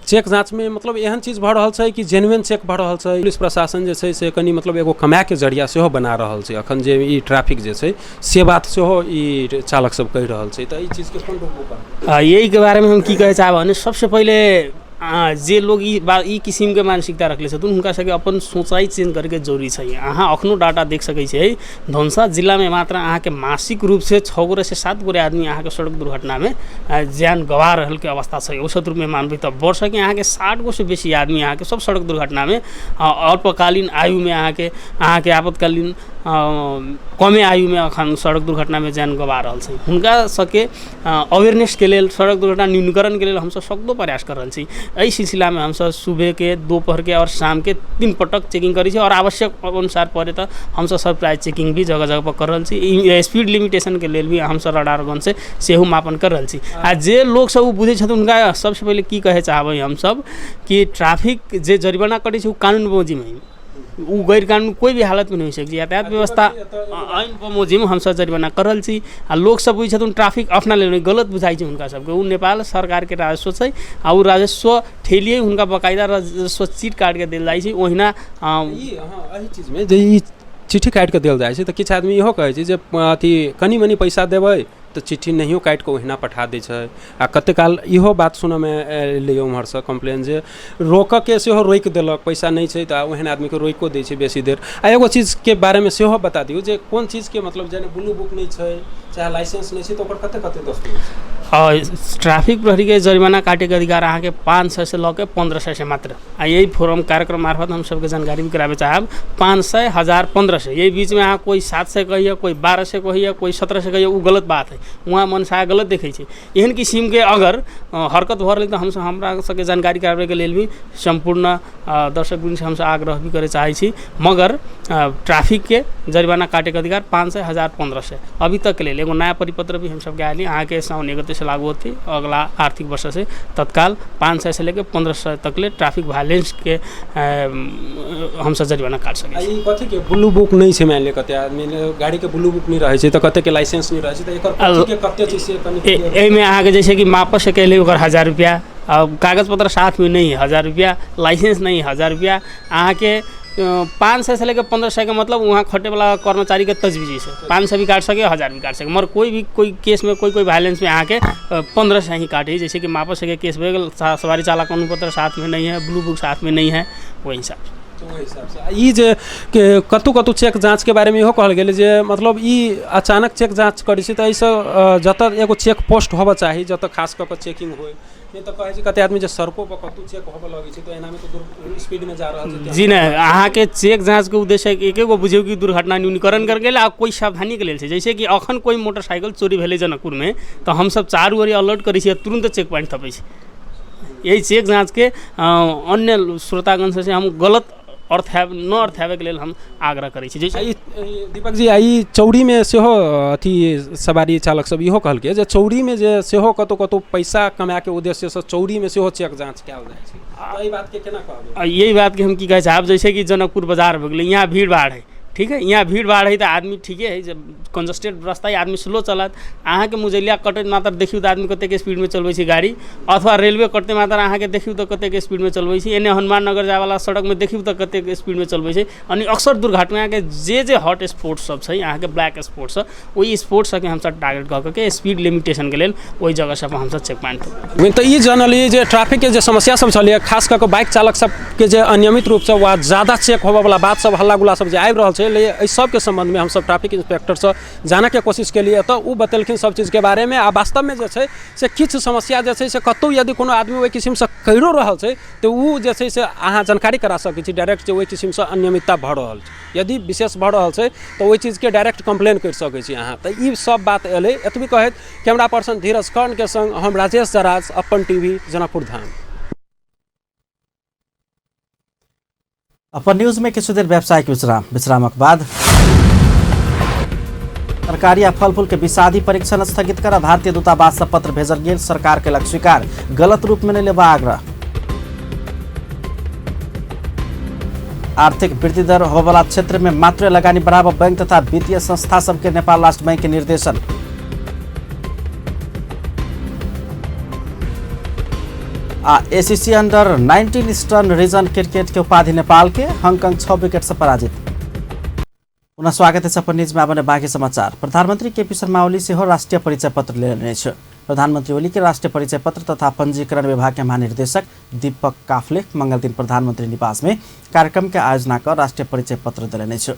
चेक जांच में मतलब एहन चीज भऽ रहल छै कि जेन्युइन चेक भऽ रहल छै। पुलिस प्रशासन जे छै से कनी मतलब एगो कमाए के जरिया सेहो बना रहल छै अखन जे ई ट्रैफिक जे छै से बात सेहो ई चालक सब कहि रहल छै। तऽ ई चीज के कोन रूप में यही के बारे में हम की कहे चाहब भने सबसे पहले जे लोग ई किसिम के मानसिकता रखले छथुन हुनका सबके अपन सोचाई चेंज करके जरूरी छै। अहाँ अखनो डाटा देख सकै छै धनुषा जिला में मात्र अहाँ के मासिक रूप से 6 से 7 गोरे आदमी अहाँ के सड़क दुर्घटना में जान गवा रहल के अवस्था छै। औसत रूप में मानबै त वर्ष के अहाँ के 60 गो से बेसी आदमी अहाँ के सब सड़क दुर्घटना में अल्पकालीन आयु में अहाँ के आपातकालीन कमे आयु में अखन सड़क दुर्घटना में जान गवा रहल छै। हुनका सबके अवेयरनेस के लेल सड़क दुर्घटना न्यूनीकरण के लेल हम सब सकदो प्रयास कर रहल छी। एहि सिलसिला में हम सब सुबह के, दोपहर के और शाम के 3 पटक चेकिंग करी छी और आवश्यक अनुसार पड़े तो हम सब प्राइस चेकिंग भी जगह जगह पर कर रहल छी। स्पीड लिमिटेशन के लेल भी हम सब रडार गन से सेहो मापन कर रहल छी। आ जे लोग सब बुझे छथुन उनका सबसे पहले की कहे चाहबै हम सब कि ट्रैफिक जे जरिमाना करै छै उ कानून बमोजिम है, उ गैर कानून कोई भी हालत में नहीं हो सकती। यातायात व्यवस्था आइन बमोजिम हम सब जरिमाना कर रहल छी। आ लोग सब बुझे छथुन ट्रैफिक अपना लेल गलत बुझाई छै हुनका सबके। उ नेपाल सरकार के राजस्व छै आ उ राजस्व ठेलिए हुनका बकायदा राजस्व चीट काट के देल जाइ छै। ओहिना एही चीज में जे ई चिट्ठी काट के देल जाइ छै त किछ आदमी इहो कहै छै जे अथी कनी मनी पैसा देबै तो चिट्ठी नहियो काट के ओहिना पठा दै छै। आ कते काल इहो बात सुनऽ में एलै उम्हर से कंप्लेन जे रोक के सेहो रोक देलक, पैसा नहीं छै त ओहन आदमी के रोको दै छै बेसी देर। आ एगो चीज के बारे में सेहो बता दियौ जे कोन चीज के मतलब जेना ब्लू बुक नहीं छै चाहे लाइसेंस नहीं छै तो ओकर कते दस्तावेज छै। ट्रैफिक प्रहरी के जरिमाना काटे के अधिकार अहाँ के 500 से लऽ के 1500 से मात्र। आ यही फोरम कार्यक्रम मार्फत हम सबके जानकारी भी करावे चाहब। 500, 1000, 1500 यही बीच में अहाँ कोई 700 कहिए, कोई 1200 कहिए, कोई 1700 कहिए, उ गलत बात है। वहाँ मनसाय गलत देखै छै। एहन किसिम के अगर हरकत भऽ रहल तऽ हमरा सबके जानकारी करावे के लेल भी संपूर्ण दर्शक वृंद से हम आग्रह भी करे चाहे छी। मगर ट्रैफिक के जरिमाना काटे के अधिकार 500, 1000, 1500 अभी तक के लेल एगो नया परिपत्र भी हम सबके आयल अहाँ के सावन 1 से लागू होती। अगला आर्थिक वर्ष से तत्काल 500 से लेकर 1500 तक ले ट्रैफिक वायलेंस के हम सब जरिमाना काट सके। ई कथि के ब्लू बुक नहीं छै, मान ले कते आदमी गाड़ी के ब्लू बुक नहीं रहे छै त कते के लाइसेंस नहीं रहे छै त एकर कते चीज से कनी एहि में अहाँ के जैसे कि वापस के लिए ओकर 1000 रुपया, कागज पत्र साथ में नहीं है 1000 रुपया, लाइसेंस नहीं 1000 रुपया। अहाँ के 500 से लेकर 1500 का मतलब वहाँ खटे वाला कर्मचारी के तजवीज़ से 500 भी काट सके, 1000 भी काट सके। मगर कोई केस में कोई वायलेंस में अहाँ के 1500 ही काटे। जैसे कि वापस के केस में सवारी चालक अनुपत्र साथ में नहीं है, ब्लू बुक साथ में नहीं है, वही हिसाब से। ई जे कतु चेक जांच के बारे में इहो कहल गेल जे मतलब ई अचानक चेक जांच करै छै त ऐसे जत एगो चेक पोस्ट होबा चाही जत खास क के चेकिंग होय। नहीं तो कहे छै कते आदमी जे सड़कों पर कतु चेक होबा लगै छै तो एना में तो स्पीड में जा रहल छै। जी नहीं, अहाँ के चेक जांच के उद्देश्य एकेगो बुझियो कि दुर्घटना न्यूनीकरण कर गेल आ कोई सावधानी के लेल छै। जैसे कि अखन कोई मोटरसाइकिल चोरी भेलै जनकपुर में तो हम सब चारू ओर अलर्ट करै छियै, तुरंत चेक पॉइंट थपै छै। यही चेक जांच के अन्य श्रोतागण से हम गलत न अर्थावे के लेल हम आग्रह करै छी। जैसे दीपक जी आई चौड़ी में सेहो अथी सवारी चालक सब इहो कहलकै जे चौड़ी में जे सेहो कतो पैसा कमाए के उद्देश्य से चौड़ी में सेहो चेक जांच कयल जाइ छै। एहि बात के केना कहबै? यही बात के हम की कहै चाहब जैसे कि जनकपुर बाजार भऽ गेलै, यहाँ भीड़ भाड़ है, ठीक है, यहाँ भीड़ भाड़ है तो आदमी ठीके है, जब कंजस्टेड रास्ता है आदमी स्लो चलत। अहाँ के मुजैलिया कटैत मात्र देखियो तो आदमी कते के स्पीड में चलबै छै गाड़ी, अथवा रेलवे कटते मात्र अहाँ के देखियो तो कते के स्पीड में चलबै छै। एने हनुमान नगर जाय वाला सड़क में देखियो तो कते के स्पीड में चलबै छै। अनि अक्सर दुर्घटना के जे हॉट स्पॉट सब छै अहाँ के ब्लैक स्पॉट सब, ओहि स्पॉट सब के हम सब टारगेट क के स्पीड लिमिटेशन के लेल ओहि जगह सब हम सब चेक पॉइंट। तो ई जानलिए जे ट्रैफिक के जे समस्या सब छलिए खास करके बाइक चालक सब के जे अनियमित रूप से वा ज्यादा चेक होबे वाला बात सब हल्ला गुल्ला सब जे आबि रहल छै छै ले एहि सबके संबंधमे हम सब ट्रैफिक इंस्पेक्टरसँ जानैके कोशिश केलिए तऽ ओ बतेलखिन सब चीजके बारेमे। आ वास्तवमे जे छै से किछु समस्या जे छै से कतहु यदि कोनो आदमी ओहि किसिमसँ करिओ रहल छै तऽ ओ जे छै से अहाँ जानकारी करा सकै छी डायरेक्ट जे ओहि किसिमसँ अनियमितता भऽ रहल छै। यदि विशेष भऽ रहल छै तऽ ओहि चीजके डायरेक्ट कंप्लेन करि सकै छी अहाँ। तऽ ई सब बात एलै। एतबी कहैत कैमरा पर्सन धीरज कर्णके संग हम राजेश जराज, अपन टीवी, जनकपुर धाम। अपन न्यूज में किछु देर व्यावसायिक विश्रामक बाद तरकारी आ फलफूल के विषादी परीक्षण स्थगित कर भारतीय दूतावास से पत्र भेजल गेल, सरकार के लग स्वीकार, गलत रूप में नहीं लेबा आग्रह। आर्थिक वृद्धि दर होबवाला क्षेत्र में मात्र लगानी बढ़ावा बैंक तथा वित्तीय संस्था सबके नेपाल राष्ट्र बैंक के निर्देशन। ACC under 19 eastern region cricket के उपाधि नेपाल के, हांगकांग 6 विकेट से पराजित। पुनः स्वागत है अपन न्यूज में। आबने बाँकी समाचार। प्रधानमंत्री केपी शर्मा ओली से हो राष्ट्रीय परिचय पत्र लेने छ। प्रधानमंत्री ओली के राष्ट्रीय परिचय पत्र तथा पंजीकरण विभाग के महानिर्देशक दीपक काफले मंगल दिन प्रधानमंत्री निवास में कार्यक्रम के आयोजना कर राष्ट्रीय परिचय पत्र दिलने छ।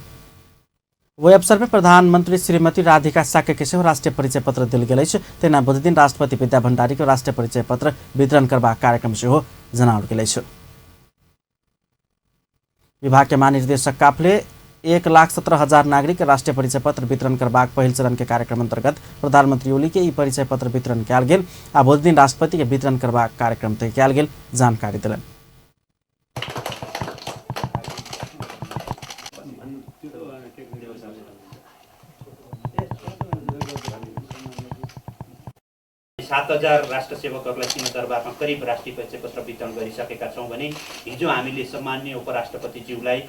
वही अवसर में प्रधानमंत्री श्रीमती राधिका साके के सेहो राष्ट्रीय परिचय पत्र दिल गेल अछि। तेना बुध दिन राष्ट्रपति विद्या भण्डारी के राष्ट्रीय परिचय पत्र वितरण करबाक कार्यक्रम सेहो जनाओल गेल अछि। विभाग के महानिर्देशक काफले 1,17,000 नागरिक राष्ट्रीय परिचय पत्र वितरण करबाक पहिल चरण के कार्यक्रम अंतर्गत प्रधानमंत्री ओली के ई परिचय पत्र वितरण कयल गेल आ बुध दिन राष्ट्रपति के वितरण करबाक कार्यक्रम तय कयल गेल जानकारी दिलन। सात 7,000 राष्ट्र सेवकहरूलाई सिंहदरबारमा करिब राष्ट्रिय परिचय पत्र वितरण गरिसकेका छौँ भने हिजो हामीले सम्मान्य उपराष्ट्रपतिज्यूलाई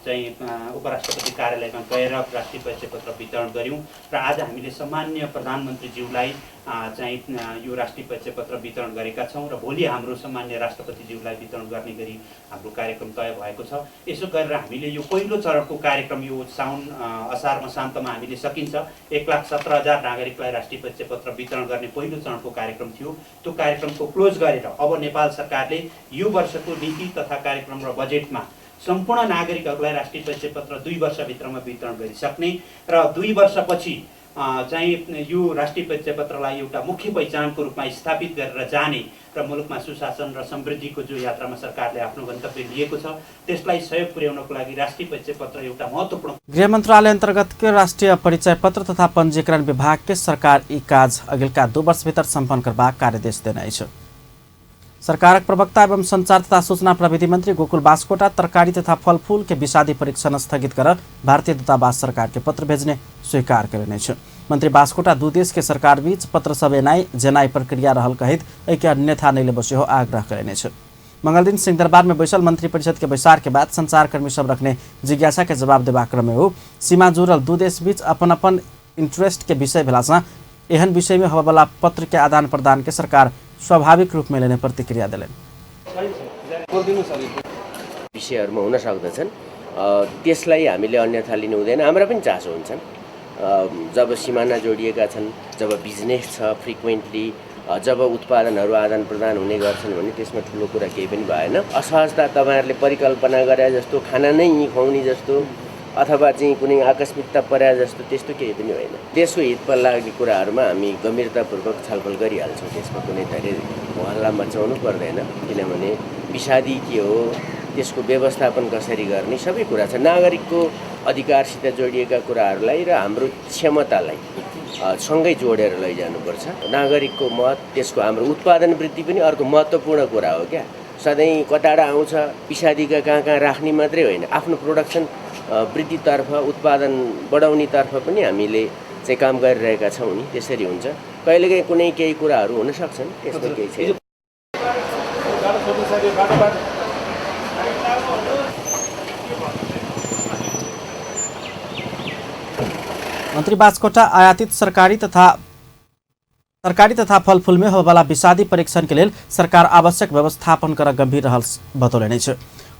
चाहिँ उपराष्ट्रपति कार्यालयमा गएर राष्ट्रिय परिचय पत्र वितरण गऱ्यौँ र आज हामीले सम्मान्य प्रधानमन्त्रीज्यूलाई चाहिँ यो राष्ट्रिय परिचय पत्र वितरण गरेका छौँ र भोलि हाम्रो सम्मान्य राष्ट्रपतिज्यूलाई वितरण गर्ने गरी हाम्रो कार्यक्रम तय भएको छ। यसो गरेर हामीले यो पहिलो चरणको कार्यक्रम यो साउन असार मसान्तमा हामीले सकिन्छ। 1,17,000 नागरिकलाई राष्ट्रिय परिचय पत्र वितरण गर्ने पहिलो चरणको कार्यक्रम थियो। त्यो कार्यक्रमको क्लोज गरेर अब नेपाल सरकारले यो वर्षको नीति तथा कार्यक्रम र बजेटमा सम्पूर्ण नागरिकहरूलाई राष्ट्रिय परिचय पत्र 2 वर्षभित्रमा वितरण गरिसक्ने र 2 वर्षपछि चाहिँ यो राष्ट्रिय परिचय पत्रलाई एउटा मुख्य पहिचानको रूपमा स्थापित गरेर जाने र मुलुकमा सुशासन र समृद्धिको जो यात्रामा सरकारले आफ्नो गन्तव्य लिएको छ त्यसलाई सहयोग पुर्याउनको लागि राष्ट्रिय परिचय पत्र एउटा महत्त्वपूर्ण। गृह मन्त्रालय अन्तर्गत के राष्ट्रिय परिचय पत्र तथा पंजीकरण विभाग के सरकार ई काज अगिलका 2 वर्ष भीतर सम्पन्न करबाक कार्यदेश देने छ। सरकारक प्रवक्ता एवं संचार तथा सूचना प्रविधि मंत्री गोकुल बास्कोटा तरकारी तथा फलफूल के विषादी परीक्षण स्थगित कर भारतीय दूतावास सरकार के पत्र भेजने स्वीकार करने छ। मंत्री बास्कोटा 2 देश के सरकार बीच पत्र सब एनाई जेनाई प्रक्रिया रहल कहित एके अन्यथा नहीं ले बसे आग्रह करने छ। मंगल दिन सिंहदरबार में बैसल मंत्री परिषद के बैसार के बाद संचारकर्मी सब रखने जिज्ञासा के जवाब देबा क्रम में हो सीमा जुड़ल 2 देश बीच अपन अपन इंटरेस्ट के विषय भेलासँ एहन विषय में होबला पत्र के आदान प्रदान के सरकार स्वाभाविक रूप में लेने प्रतिक्रिया दिलेन। विषयहरुमा हुन सक्दछन् त्यसलाई हामीले अन्यथा लिनु हुँदैन। हाम्रा पनि चासो हुन्छन् जब सिमाना जोडिएका छन्, जब बिजनेस छ फ्रिक्वेन्टली, जब उत्पादनहरू आदान प्रदान हुने गर्छन् भने त्यसमा ठुलो कुरा केही पनि भएन। असहजता तपाईहरुले परिकल्पना गरे जस्तो खाना नै खुवाउने जस्तो अथवा चाहिँ कुनै आकस्मिकता परे जस्तो त्यस्तो केही पनि होइन। देशको हितमा लाग्ने कुराहरुमा हामी गम्भीरतापूर्वक छलफल गरिहाल्छौँ। त्यसमा कुनै धेरै हल्ला मचाउनु पर्दैन, किनभने विषादी के हो, त्यसको व्यवस्थापन कसरी गर्ने सबै कुरा छ। नागरिकको अधिकारसित जोडिएका कुराहरूलाई र हाम्रो क्षमतालाई सँगै जोडेर लैजानुपर्छ। नागरिकको मत, त्यसको हाम्रो उत्पादन वृद्धि पनि अर्को महत्त्वपूर्ण कुरा हो क्या। सधैँ कताडा आउँछ विषादीका कहाँ राख्ने मात्रै होइन, आफ्नो प्रोडक्सन वृद्धितर्फ उत्पादन बढाउनेतर्फ पनि हामीले चाहिँ काम गरिरहेका छौँ नि। त्यसरी हुन्छ। कहिलेकाहीँ कुनै केही कुराहरू हुन सक्छन्, त्यसमा केही छैन। मंत्री बास्कोटा आयातित तरकारी तथा फलफूल में होबला विषादी परीक्षण के लिए सरकार आवश्यक व्यवस्थापन कर गंभीर रहल बतौलने छ।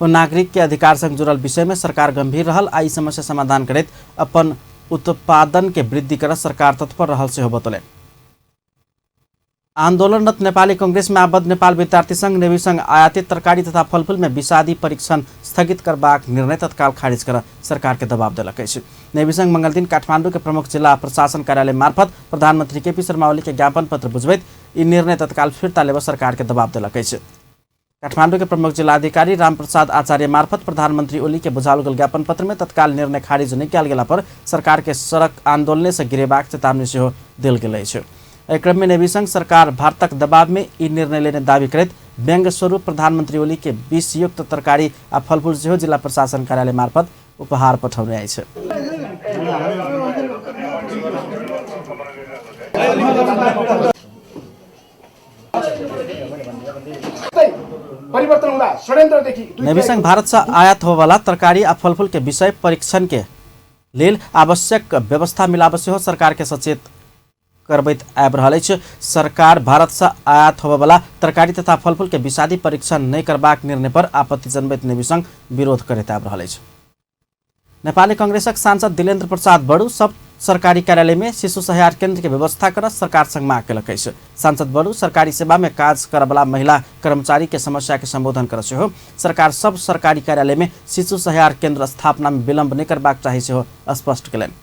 वो नागरिक के अधिकार संग जुड़ल विषय में सरकार गंभीर रहल आ ई समस्या समाधान करैत अपन उत्पादन के वृद्धि कर सरकार तत्पर रहल से बतौले। आन्दोलनरत नेपाली कांग्रेसमा आबद्ध नेपाल विद्यार्थी संघ नेवी संघ आयातित तरकारी तथा फलफूल में विषादी परीक्षण स्थगित करबाक निर्णय तत्काल खारिज कर सरकार के दबाव दिलक अछि। नेवी संघ मंगल दिन काठमाडौँ के प्रमुख जिला प्रशासन कार्यालय मार्फत प्रधानमंत्री केपी शर्मा ओली के ज्ञापन पत्र बुझबैत ई निर्णय तत्काल फिर्ता लेब सरकार के दबाव दिलक अछि। काठमाडौँ के प्रमुख जिलाधिकारी रामप्रसाद आचार्य मार्फत प्रधानमंत्री ओली के बुझाओल गेल ज्ञापन पत्र में तत्काल निर्णय खारिज नहीं कयल गेला पर सरकार के सड़क आंदोलन से गिरेबाक चेतावनी सेहो देल गेल अछि। एहि क्रम में नेवी संघ सरकार भारतक दबाव में ई निर्णय लेने दावी करैत व्यंग स्वरूप प्रधानमंत्री ओली के विषयुक्त तरकारी आ फलफूल सेहो जिला प्रशासन कार्यालय मार्फत उपहार पठाउने अछि। नेवी संघ भारत से आयात हो वाला तरकारी आ फलफूल के विषय परीक्षण के लेल आवश्यक व्यवस्था मिलाब सेहो सरकार के सचेत करबैत आबि रहल अछि। सरकार भारत से आयात होबय वाला तरकारी तथा फलफूल के विषादी परीक्षण नहीं करबाक निर्णय पर आपत्ति जनबैत नेवी संघ विरोध करैत आबि रहल अछि। नेपाली कांग्रेसक सांसद दिलेन्द्र प्रसाद बड़ू सब सरकारी कार्यालय में शिशु सहायता केंद्र के व्यवस्था कर सरकार संग मांग केलक अछि। सांसद बड़ू सरकारी सेवा में काज करय वाला महिला कर्मचारी के समस्या के संबोधन कर सेहो सरकार सब सरकारी कार्यालय में शिशु सहायता केंद्र स्थापना में विलंब नहीं करबाक चाही सेहो स्पष्ट केलनि।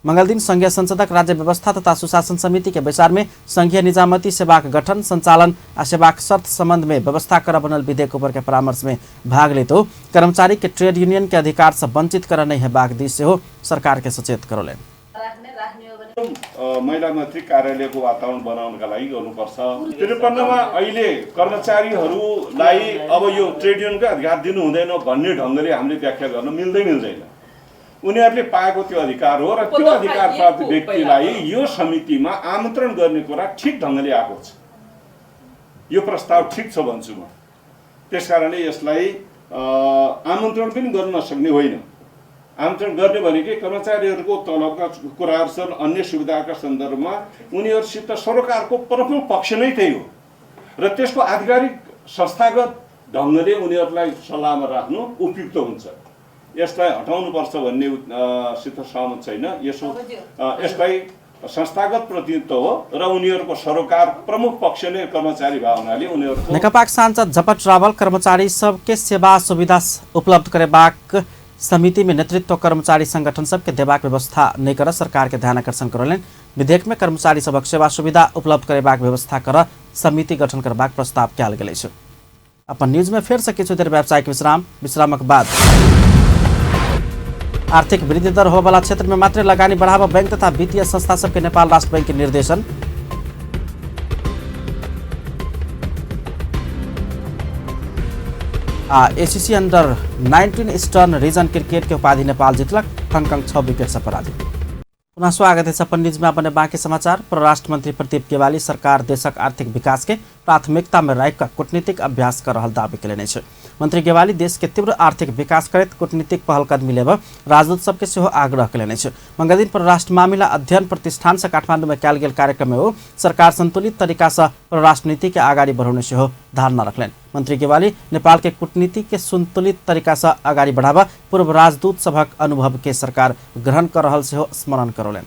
मंगल दिन संघीय संसदक राज्य व्यवस्था तथा सुशासन समिति के बैसार में संघीय निजामती सेवाक गठन संचालन आ सेवाक शर्त संबंध में व्यवस्था कर बनल विधेयक ऊपर के परामर्श में भाग लेतो कर्मचारी के ट्रेड यूनियन के अधिकार से वंचित कर नहीं हेबाक दिस सेहो सरकार के सचेत करौलनि। महिला मन्त्री कार्यालयको वातावरण बनाउनका लागि गर्नुपर्छ। 53 मा अहिले कर्मचारीहरूलाई अब यो ट्रेड युनियनको अधिकार दिनु हुँदैन भन्ने ढङ्गले हामीले व्याख्या गर्न मिल्दैन। उनीहरूले पाएको त्यो अधिकार हो र त्यो अधिकार प्राप्त व्यक्तिलाई यो समितिमा आमन्त्रण गर्ने कुरा ठिक ढङ्गले आएको छ। यो प्रस्ताव ठिक छ भन्छु म। त्यसकारणले यसलाई आमन्त्रण पनि गर्न नसक्ने होइन। आमन्त्रण गर्ने भनेकै कर्मचारीहरूको तलबका कुराहरू छन्, अन्य सुविधाका सन्दर्भमा उनीहरूसित सरकारको प्रमुख पक्ष नै त्यही हो र त्यसको आधिकारिक संस्थागत ढङ्गले उनीहरूलाई सल्लाहमा राख्नु उपयुक्त हुन्छ। यसलाई हटाउनुपर्छ भन्ने सित सहमत छैन। यसलाई संस्थागत प्रतिनिधित्व हो र उनीहरूको सरकार प्रमुख पक्ष नै कर्मचारी भावनाले उनीहरूको नेकपा सांसद झपट रावल कर्मचारी सबके सेवा सुविधा उपलब्ध करेबाक समिति में नेतृत्व कर्मचारी संगठन सबके देबाक व्यवस्था नहीं कर सरकार के ध्यान आकर्षण करौलनि। विधेयक में कर्मचारी सबक सेवा सुविधा उपलब्ध करेबाक व्यवस्था कर समिति गठन करबाक प्रस्ताव कयल गेल अछि। अपन न्यूज में फेर से किछु देर व्यावसायिक विश्रामक बाद आर्थिक वृद्धि दर हो वाला क्षेत्र में मात्र लगानी बढ़ावा बैंक तथा वित्तीय संस्था सबके नेपाल राष्ट्र बैंक के निर्देशन। ACC under 19 eastern region cricket के उपाधि नेपाल जीतलक, हांगकांग 6 विकेट से पराजित। पुनः स्वागत है अपन न्यूज में। अपने बाकी समाचार। परराष्ट्र मंत्री प्रदीप गेवाली सरकार देशक आर्थिक विकास के प्राथमिकता में राखि कूटनीतिक अभ्यास कर रहल दावी केलनि अछि। मंत्री गेवाली देश के तीव्र आर्थिक विकास करैत कूटनीतिक पहलकदमी लेब राजदूत सबके सेहो आग्रह केलनि अछि। मंगल दिन परराष्ट्र मामिला अध्ययन प्रतिष्ठान से काठमाडौँ में कयल गेल कार्यक्रम में सरकार संतुलित तरीका से परराष्ट्र नीति के आगाड़ी बढ़ाउने सेहो धारणा रखलनि। मंत्री गेवाली नेपाल के कूटनीति के संतुलित तरीका से आगाड़ी बढ़ावा पूर्व राजदूत सबक अनुभव के सरकार ग्रहण कर रहल सेहो स्मरण करौलनि।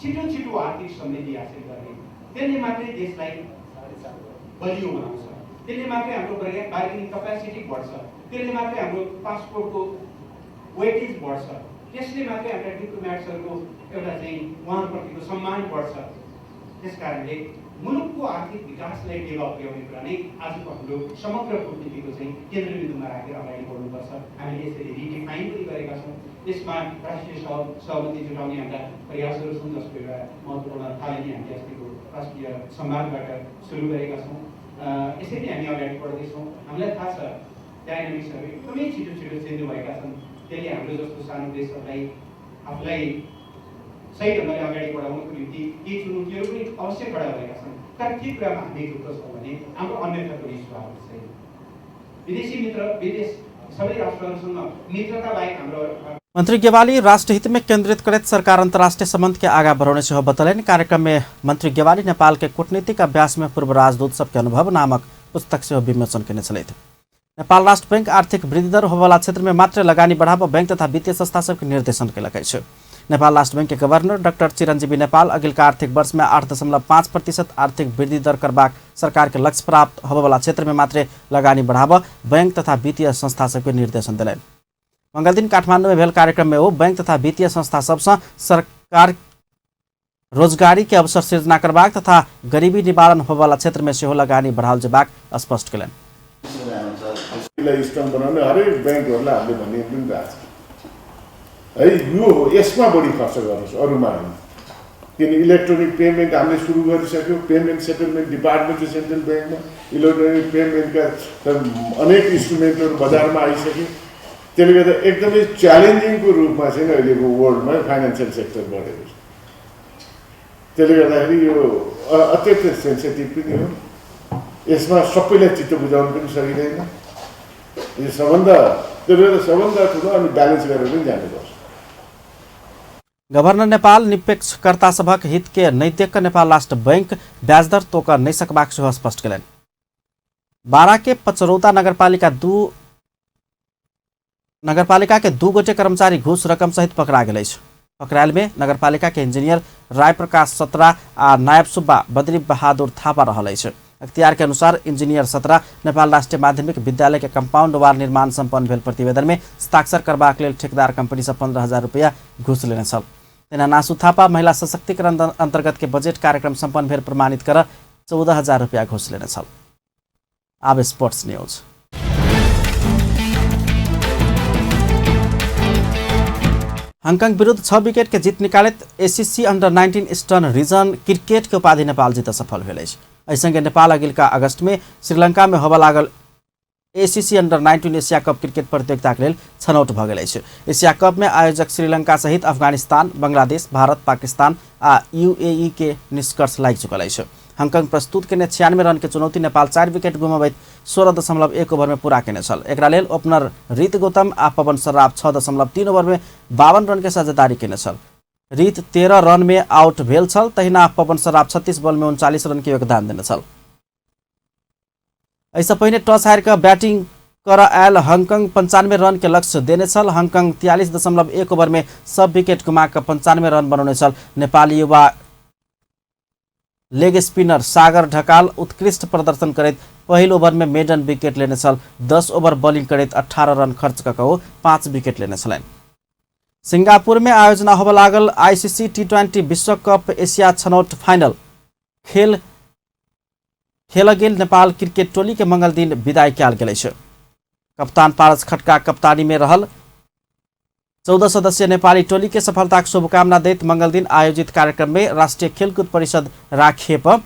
छिटो आर्थिक समृद्धि हासिल गर्ने, त्यसले मात्रै देशलाई बलियो बनाउँछ, त्यसले मात्रै हाम्रो बार्गेनिङ क्यापेसिटी बढ्छ, त्यसले मात्रै हाम्रो पासपोर्टको वेटेज बढ्छ, त्यसले मात्रै हाम्रा डिप्लोमेट्सहरूको एउटा चाहिँ उहाँप्रतिको सम्मान बढ्छ। त्यसकारणले मुलुकको आर्थिक विकासलाई टेवा पुर्याउने कुरा नै आजको हाम्रो समग्र कूटनीतिको चाहिँ केन्द्रबिन्दुमा राखेर अगाडि बढ्नुपर्छ। हामीले यसरी रिडिफाइन पनि गरेका छौँ। यसमा राष्ट्रिय सहमति जुटाउने हाम्रा प्रयासहरू छन्, जसको एउटा महत्त्वपूर्ण थालनी हामीले अस्तिको राष्ट्रिय संवादबाट सुरु गरेका छौँ। यसरी हामी अगाडि बढ्दैछौँ। हामीलाई थाहा छ डाइनामिक्सहरू एकदमै छिटो चेन्ज भएका छन्। त्यसले हाम्रो जस्तो सानो देशहरूलाई आफूलाई सही ढङ्गले अगाडि बढाउनको निम्ति केही चुनौतीहरू पनि अवश्य खडा भएका छन्। तर के कुरामा हामी ढुक्क छौँ भने हाम्रो अन्यथाको विश्वास छैन। विदेशी मित्र विदेश सबै राष्ट्रहरूसँग मित्रता बाहेक हाम्रो मंत्री गेवाली राष्ट्रहित में केंद्रित करैत सरकार अंतर्राष्ट्रीय संबंध के आगा बढ़ाउने सेहो बतौलनि। कार्यक्रम में मंत्री गेवाली नेपाल के कूटनीतिक अभ्यास में पूर्व राजदूत सबके अनुभव नामक पुस्तक सेहो विमोचन करने छलथि। नेपाल राष्ट्र बैंक आर्थिक वृद्धि दर होवाला क्षेत्र में मात्र लगानी बढ़ावा बैंक तथा वित्तीय संस्था सबके निर्देशन केलक अछि। नेपाल राष्ट्र बैंक के गवर्नर डाक्टर चिरंजीवी नेपाल अगिल्का आर्थिक वर्ष में 8.5% आर्थिक वृद्धि दर करबाक सरकार के लक्ष्य प्राप्त होबेवाला क्षेत्र में मात्रै लगानी बढ़ाव बैंक तथा वित्तीय संस्था सबके निर्देशन दिलैन। मंगल दिन काठमाडौँ में भेल कार्यक्रम में वो बैंक तथा वित्तीय संस्था सबसँ सरकार रोजगारी के अवसर सृजना करबाक तथा गरीबी निवारण होबेवाला क्षेत्र में सेहो लगानी बढ़ाओल जेबाक स्पष्ट कयलनि। स्ट्रङ बनाउने हरेक ब्याङ्कहरूलाई हामीले भन्ने पनि भएको छ है, यो यसमा बढी खर्च गर्नुहोस्, अरूमा होइन। किन इलेक्ट्रोनिक पेमेन्ट हामीले सुरु गरिसक्यो, पेमेन्ट सेटलमेन्ट डिपार्टमेन्ट छ सेन्ट्रल ब्याङ्कमा, इलेक्ट्रोनिक पेमेन्टका अनेक इन्स्ट्रुमेन्टहरू बजारमा आइसक्यो। त्यसले गर्दा एकदमै च्यालेन्जिङको रूपमा चाहिँ अहिलेको वर्ल्डमा फाइनेन्सियल सेक्टर बढेको छ। त्यसले गर्दाखेरि यो अत्यन्त सेन्सिटिभ पनि हो, यसमा सबैलाई चित्त बुझाउनु पनि सकिँदैन। यो सबभन्दा ठुलो अनि ब्यालेन्स गरेर पनि जानुपर्छ। गवर्नर नेपाल निरपेक्षकर्ता सभक हित के नैतिक नेपाल राष्ट्र बैंक ब्याज दर तोक नहीं सकबाक सेहो स्पष्ट कयलनि। बारा के पचरौता नगरपालिका के 2 गोटे कर्मचारी घूस रकम सहित पकड़ा गेल अछि। पकड़ायल में नगरपालिका के इंजीनियर राय प्रकाश सत्रा आ नायब सुब्बा बद्री बहादुर थापा रहल अछि। अख्तियार के अनुसार इंजीनियर सत्रा नेपाल राष्ट्रीय माध्यमिक विद्यालय के कंपाउंड वाल निर्माण संपन्न भेल प्रतिवेदन में हस्ताक्षर करबाक लेल ठेकेदार कंपनी से 15,000 रुपया घूस लेने छल। तेना नासु थापा महिला सशक्तिकरण अंतर्गत के बजेट कार्यक्रम संपन्न भेल प्रमाणित कर 14,000 रुपया घूस लेने छल। अब स्पोर्ट्स न्यूज। हांगकांग विरुद्ध 6 विकेट के जीत निकालित ACC under nineteen eastern region cricket के उपाधि नेपाल जीत सफल भेल अछि। ऐसंगे नेपाल अगिल्का अगस्त में श्रीलंका में होबा लागल ACC under-19 Asia cup cricket प्रतियोगिता के लेल छनौट भ गेल अछि। एशिया कप में आयोजक श्रीलंका सहित अफगानिस्तान, बांग्लादेश, भारत, पाकिस्तान आ यूएई के निष्कर्ष लागि चुकल अछि। हांगकांग प्रस्तुत केने 96 रन के चुनौती नेपाल 4 विकेट गुमाबैत 16.1 ओवर में पूरा केने छल। एकरा लेल ओपनर रीत गौतम आ पवन सर्राफ 6.3 ओवर में 52 रन के साझेदारी केने छल। रीत 13 रन में आउट भेल छल, तहिना पवन सर्राफ 36 बॉल में 39 रन के योगदान देने छल। ऐसा पहिने टॉस हार कर बैटिंग कर आयल हांगकांग 95 रन के लक्ष्य देने छल। हांगकांग 43.1 ओवर में सब विकेट गुमाकर 95 रन बनाउने छल। नेपाली युवा लेग स्पिनर सागर ढकाल उत्कृष्ट प्रदर्शन करैत पहिल ओवर में मेडन विकेट लेने छल। 10 ओवर बॉलिंग करैत 18 रन खर्च कऽ 5 विकेट लेने छलनि। सिंगापुर में आयोजना होबऽ लागल आईसीसी T20 विश्व कप एशिया छनौट फाइनल खेल गेल नेपाल क्रिकेट टोली के मंगल दिन विदाई कयल गेल अछि। कप्तान पारस खड्का कप्तानी में रहल 14 सदस्यीय नेपाली टोली के सफलता की शुभकामना दैत मंगल दिन आयोजित कार्यक्रम में राष्ट्रीय खेलकूद परिषद राखेप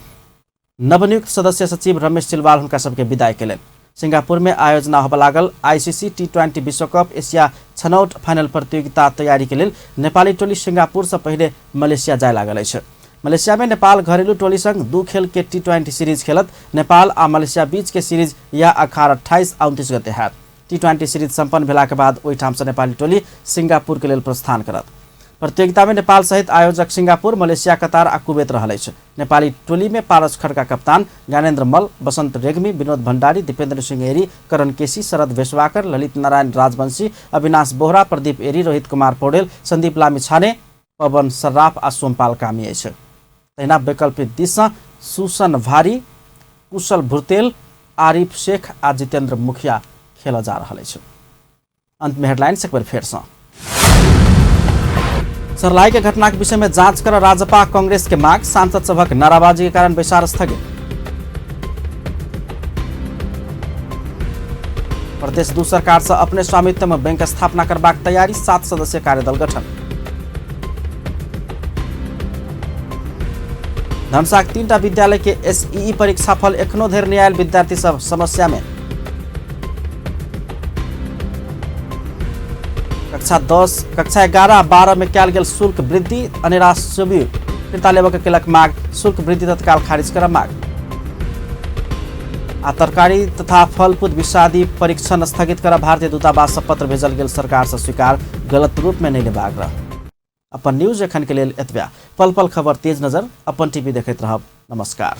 नवनियुक्त सदस्य सचिव रमेश सिलवाल हुनका सबके विदाई कयलनि। सिंगापुर में आयोजना होबऽ लागल आईसीसी T20 विश्व कप एशिया छनौट फाइनल प्रतियोगिता तैयारी के लेल नेपाली टोली सिंगापुर से पहले मलेशिया जाय लागल अछि। मलेशिया में नेपाल घरेलू टोली संग 2 खेल के T20 सीरीज खेलत। नेपाल आ मलेशिया बीच के सीरीज यह अखाड़ 28-29 गते हैत। T20 सीरीज संपन्न भेला के बाद ओहिठाम से नेपाली टोली सिंगापुर के लेल प्रस्थान करत। प्रतियोगिता में नेपाल सहित आयोजक सिंगापुर, मलेशिया, कतार आ कुवैत रहल अछि। नेपाली टोली में पारस खड्का कप्तान, ज्ञानेन्द्र मल, बसंत रेग्मी, विनोद भण्डारी, दीपेन्द्र सिंह एरी, करण केसी, शरद वेशवाकर, ललित नारायण राजवंशी, अविनाश बोहरा, प्रदीप एरी, रोहित कुमार पौडेल, संदीप लामिछाने, पवन सर्राफ आ सोमपाल कामी अछि। तहिना वैकल्पिक दिस सुसन भारी, कुशल भुर्तेल, आरिफ शेख आ जितेंद्र मुखिया खेल जा रहा है। अंत में हेडलाइंस एक बार फिर से। सर्लाही के घटना के विषय में जांच कर राजपा कांग्रेस के मांग, सांसद सभक नाराबाजी के कारण बैसार स्थगित। प्रदेश 2 सरकार से अपने स्वामित्व में बैंक स्थापना करबाक तैयारी, 7 सदस्यीय कार्यदल गठन। धनसाक 3टा विद्यालय के SEE परीक्षा फल एखनो धरि नहि आयल, विद्यार्थी सब समस्या में। कक्षा 11-12 में कयल गेल शुल्क वृद्धि, अनेरा शिविर फिरता लेबऽ के केलक मांग, शुल्क वृद्धि तत्काल खारिज करऽ मांग। आ तरकारी तथा फलफूल विषादी परीक्षण स्थगित करऽ भारतीय दूतावास से पत्र भेजल गेल, सरकार से स्वीकार, गलत रूप में नहीं लेबाक आग्रह। अपन न्यूज एखन के लेल एतबे। पल पल खबर तेज नजर अपन टीवी देखैत रहब। नमस्कार।